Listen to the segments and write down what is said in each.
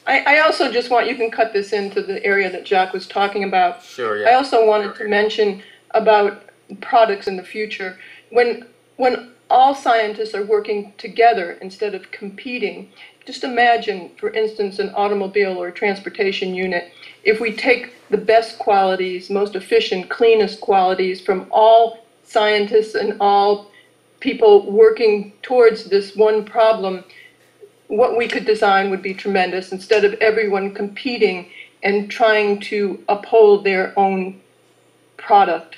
I also just want, you can cut this into the area that Jacques was talking about. Sure, yeah. I also wanted to mention about products in the future. When all scientists are working together instead of competing, just imagine, for instance, an automobile or a transportation unit. If we take the best qualities, most efficient, cleanest qualities from all scientists and all people working towards this one problem, what we could design would be tremendous instead of everyone competing and trying to uphold their own product.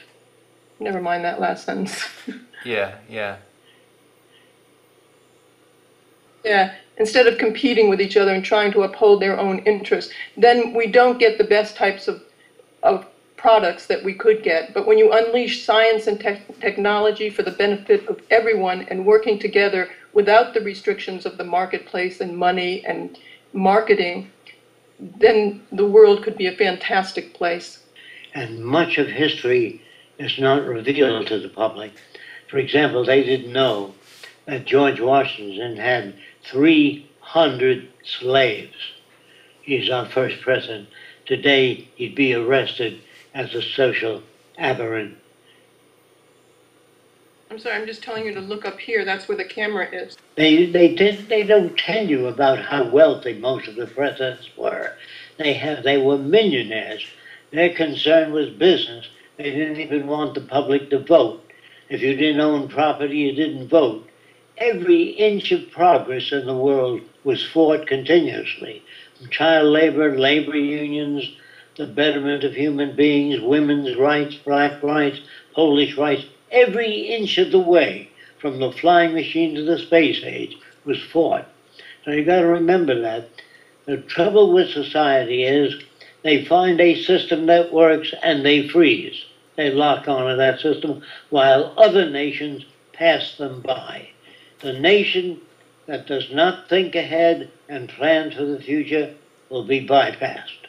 Never mind that last sentence. Yeah, yeah. Yeah, instead of competing with each other and trying to uphold their own interests, then we don't get the best types of products that we could get. But when you unleash science and technology for the benefit of everyone and working together without the restrictions of the marketplace and money and marketing, then the world could be a fantastic place. And much of history is not revealed to the public. For example, they didn't know that George Washington had 300 slaves. He's our first president. Today, he'd be arrested as a social aberrant. I'm sorry, I'm just telling you to look up here. That's where the camera is. They don't tell you about how wealthy most of the presidents were. They were millionaires. Their concern was business. They didn't even want the public to vote. If you didn't own property, you didn't vote. Every inch of progress in the world was fought continuously. From child labor, labor unions, the betterment of human beings, women's rights, black rights, Polish rights. Every inch of the way, from the flying machine to the space age, was fought. So you got to remember that. The trouble with society is they find a system that works and they freeze. They lock onto that system while other nations pass them by. The nation that does not think ahead and plan for the future will be bypassed.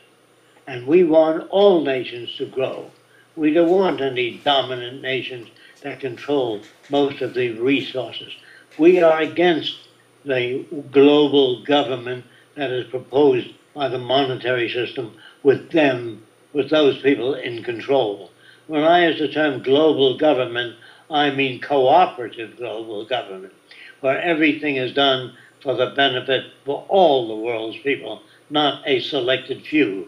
And we want all nations to grow. We don't want any dominant nations that control most of the resources. We are against the global government that is proposed by the monetary system with those people in control. When I use the term global government, I mean cooperative global government, where everything is done for the benefit for all the world's people, not a selected few.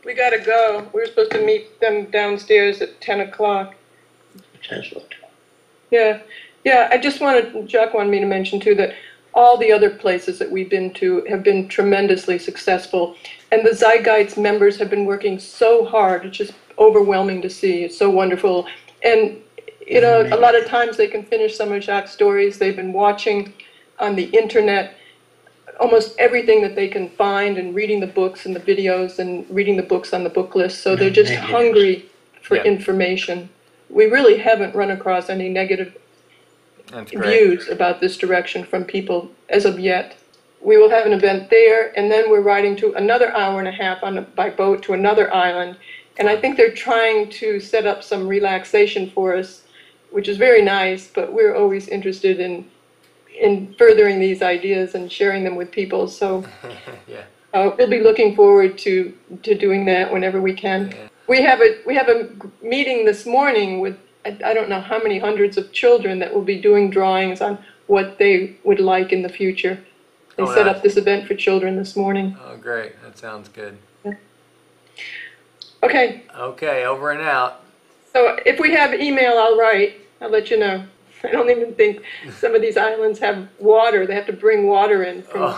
We gotta go. We were supposed to meet them downstairs at 10 o'clock. Yeah, yeah. I just wanted, Jacques wanted me to mention too that all the other places that we've been to have been tremendously successful, and the Zeitgeist members have been working so hard. It's just overwhelming to see. It's so wonderful, and you know, a lot of times they can finish some of Jacques' stories. They've been watching on the internet almost everything that they can find and reading the books and the videos and reading the books on the book list. So they're just hungry for information. We really haven't run across any negative views about this direction from people as of yet. We will have an event there, and then we're riding to another hour and a half by boat to another island. And I think they're trying to set up some relaxation for us, which is very nice, but we're always interested in furthering these ideas and sharing them with people. So we'll be looking forward to doing that whenever we can. Yeah. We have a meeting this morning with I don't know how many hundreds of children that will be doing drawings on what they would like in the future. They set up this event for children this morning. Oh, great. That sounds good. Yeah. Okay. Okay, over and out. So if we have email, I'll write. I'll let you know. I don't even think some of these islands have water. They have to bring water in from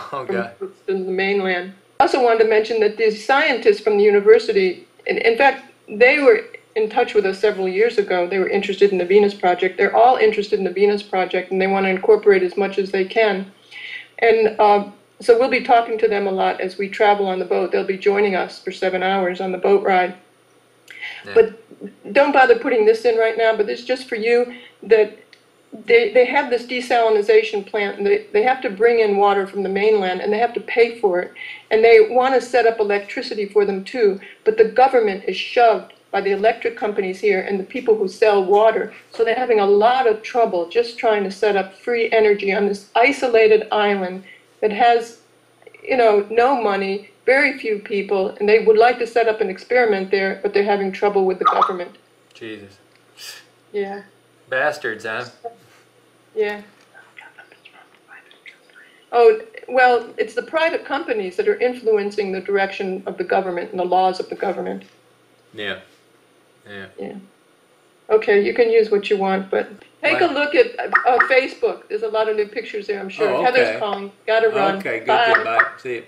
the mainland. I also wanted to mention that these scientists from the university, in fact, they were in touch with us several years ago. They were interested in the Venus Project. They're all interested in the Venus Project, and they want to incorporate as much as they can. And so we'll be talking to them a lot as we travel on the boat. They'll be joining us for 7 hours on the boat ride. Yeah. But don't bother putting this in right now, but it's just for you that they have this desalination plant, and they have to bring in water from the mainland, and they have to pay for it. And they want to set up electricity for them too, but the government is shoved by the electric companies here and the people who sell water. So they're having a lot of trouble just trying to set up free energy on this isolated island that has, no money, very few people, and they would like to set up an experiment there, but they're having trouble with the government. Jesus. Yeah, Bastards, huh? yeah. Oh, well, it's the private companies that are influencing the direction of the government and the laws of the government. Yeah. Yeah. Yeah. Okay, you can use what you want, but take a Wow. look at Facebook. There's a lot of new pictures there, I'm sure. Oh, okay. Heather's calling. Gotta run. Okay, good, Bye. good. Bye. See you.